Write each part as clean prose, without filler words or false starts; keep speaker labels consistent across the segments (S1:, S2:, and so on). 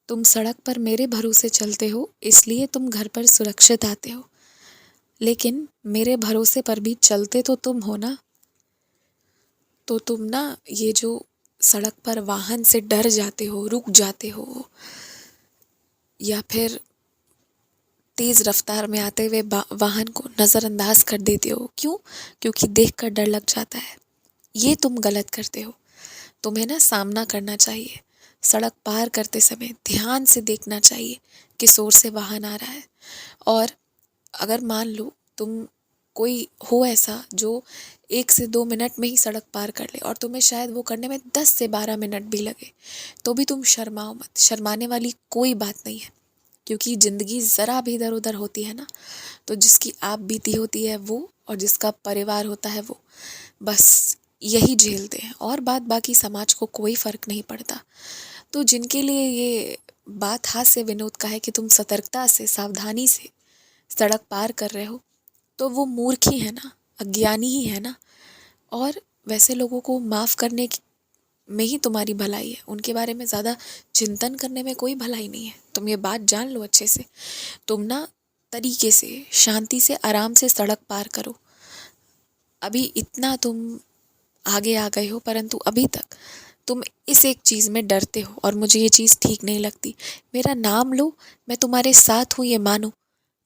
S1: तुम सड़क पर मेरे भरोसे चलते हो, इसलिए तुम घर पर सुरक्षित आते हो। लेकिन मेरे भरोसे पर भी चलते तो तुम हो ना। तो तुम ना ये जो सड़क पर वाहन से डर जाते हो, रुक जाते हो, या फिर तेज रफ्तार में आते हुए वाहन को नज़रअंदाज कर देते हो, क्यों? क्योंकि देखकर डर लग जाता है। ये तुम गलत करते हो। तुम्हें ना सामना करना चाहिए। सड़क पार करते समय ध्यान से देखना चाहिए किस ओर से वाहन आ रहा है। और अगर मान लो तुम कोई हो ऐसा जो 1 से 2 मिनट में ही सड़क पार कर ले और तुम्हें शायद वो करने में 10 से 12 मिनट भी लगे, तो भी तुम शर्माओ मत। शर्माने वाली कोई बात नहीं है, क्योंकि ज़िंदगी ज़रा भी इधर उधर होती है ना, तो जिसकी आप बीती होती है वो, और जिसका परिवार होता है वो, बस यही झेलते हैं। और बाकी समाज को कोई फ़र्क नहीं पड़ता। तो जिनके लिए ये बात हास्य विनोद का है कि तुम सतर्कता से, सावधानी से सड़क पार कर रहे हो, तो वो मूर्ख ही है ना, अज्ञानी ही है ना। और वैसे लोगों को माफ़ करने में ही तुम्हारी भलाई है। उनके बारे में ज़्यादा चिंतन करने में कोई भलाई नहीं है। तुम ये बात जान लो अच्छे से। तुम ना तरीके से, शांति से, आराम से सड़क पार करो। अभी इतना तुम आगे आ गए हो, परंतु अभी तक तुम इस एक चीज़ में डरते हो, और मुझे ये चीज़ ठीक नहीं लगती। मेरा नाम लो, मैं तुम्हारे साथ हूँ ये मानो,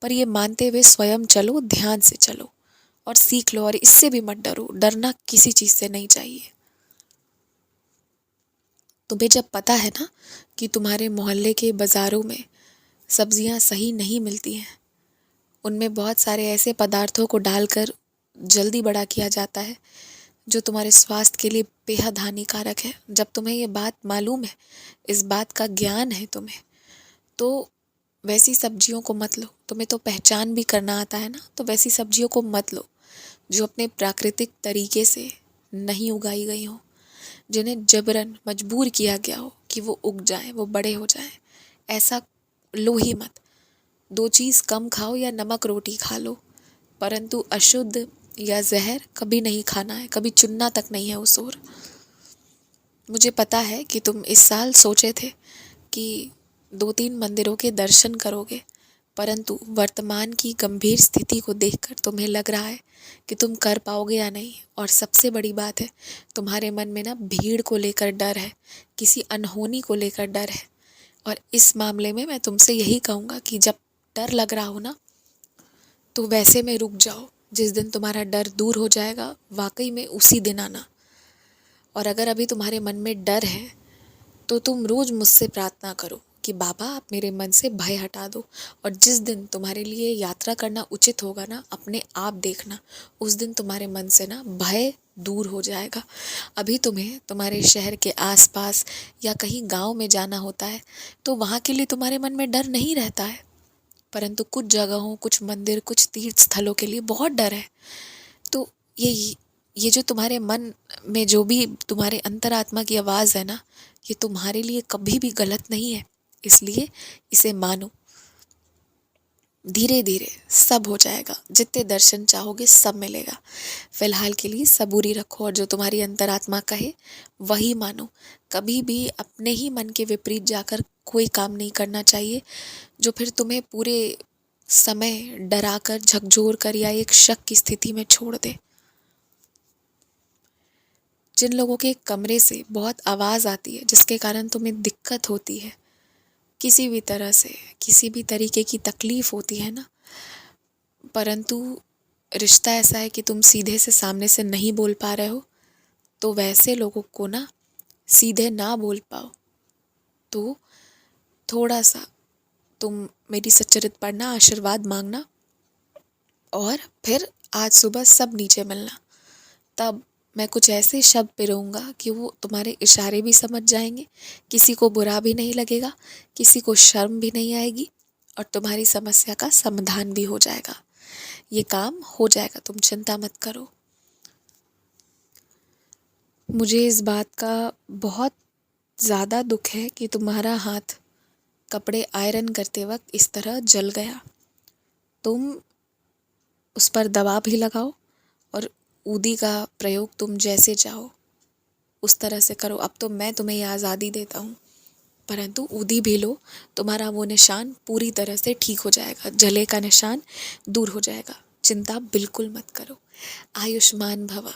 S1: पर ये मानते हुए स्वयं चलो, ध्यान से चलो और सीख लो। और इससे भी मत डरो। डरना किसी चीज़ से नहीं चाहिए। तुम्हें जब पता है ना कि तुम्हारे मोहल्ले के बाज़ारों में सब्जियां सही नहीं मिलती हैं, उनमें बहुत सारे ऐसे पदार्थों को डालकर जल्दी बड़ा किया जाता है जो तुम्हारे स्वास्थ्य के लिए बेहद हानिकारक है। जब तुम्हें ये बात मालूम है, इस बात का ज्ञान है तुम्हें, तो वैसी सब्जियों को मत लो। तुम्हें तो पहचान भी करना आता है ना, तो वैसी सब्जियों को मत लो जो अपने प्राकृतिक तरीके से नहीं उगाई गई हो, जिन्हें जबरन मजबूर किया गया हो कि वो उग जाए, वो बड़े हो जाए। ऐसा लो ही मत। दो चीज़ कम खाओ या नमक रोटी खा लो, परंतु अशुद्ध या जहर कभी नहीं खाना है, कभी चुनना तक नहीं है उस ओर। मुझे पता है कि तुम इस साल सोचे थे कि 2-3 मंदिरों के दर्शन करोगे, परंतु वर्तमान की गंभीर स्थिति को देखकर तुम्हें लग रहा है कि तुम कर पाओगे या नहीं। और सबसे बड़ी बात है, तुम्हारे मन में ना भीड़ को लेकर डर है, किसी अनहोनी को लेकर डर है। और इस मामले में मैं तुमसे यही कहूँगा कि जब डर लग रहा हो ना, तो वैसे में रुक जाओ। जिस दिन तुम्हारा डर दूर हो जाएगा, वाकई में उसी दिन आना। और अगर अभी तुम्हारे मन में डर है, तो तुम रोज़ मुझसे प्रार्थना करो कि बाबा आप मेरे मन से भय हटा दो। और जिस दिन तुम्हारे लिए यात्रा करना उचित होगा ना, अपने आप देखना, उस दिन तुम्हारे मन से ना भय दूर हो जाएगा। अभी तुम्हें तुम्हारे शहर के आसपास या कहीं गांव में जाना होता है, तो वहाँ के लिए तुम्हारे मन में डर नहीं रहता है, परंतु कुछ जगहों, कुछ मंदिर, कुछ तीर्थ स्थलों के लिए बहुत डर है। तो ये जो तुम्हारे मन में, जो भी तुम्हारे अंतरात्मा की आवाज़ है ना, ये तुम्हारे लिए कभी भी गलत नहीं है। इसलिए इसे मानो। धीरे धीरे सब हो जाएगा। जितने दर्शन चाहोगे सब मिलेगा। फिलहाल के लिए सबूरी रखो, और जो तुम्हारी अंतरात्मा कहे वही मानो। कभी भी अपने ही मन के विपरीत जाकर कोई काम नहीं करना चाहिए, जो फिर तुम्हें पूरे समय डराकर, झकझोर कर या एक शक की स्थिति में छोड़ दे। जिन लोगों के कमरे से बहुत आवाज़ आती है, जिसके कारण तुम्हें दिक्कत होती है, किसी भी तरह से, किसी भी तरीके की तकलीफ होती है ना, परंतु रिश्ता ऐसा है कि तुम सीधे से सामने से नहीं बोल पा रहे हो, तो वैसे लोगों को ना सीधे ना बोल पाओ तो थोड़ा सा तुम मेरी सच्चरित पढ़ना, आशीर्वाद मांगना, और फिर आज सुबह सब नीचे मिलना। तब मैं कुछ ऐसे शब्द पिरूंगा कि वो तुम्हारे इशारे भी समझ जाएंगे, किसी को बुरा भी नहीं लगेगा, किसी को शर्म भी नहीं आएगी, और तुम्हारी समस्या का समाधान भी हो जाएगा। ये काम हो जाएगा, तुम चिंता मत करो। मुझे इस बात का बहुत ज़्यादा दुख है कि तुम्हारा हाथ कपड़े आयरन करते वक्त इस तरह जल गया। तुम उस पर दवा भी लगाओ, और ऊदी का प्रयोग तुम जैसे चाहो उस तरह से करो। अब तो मैं तुम्हें ये आज़ादी देता हूँ। परंतु ऊधी भी लो, तुम्हारा वो निशान पूरी तरह से ठीक हो जाएगा, जले का निशान दूर हो जाएगा। चिंता बिल्कुल मत करो। आयुष्मान भव।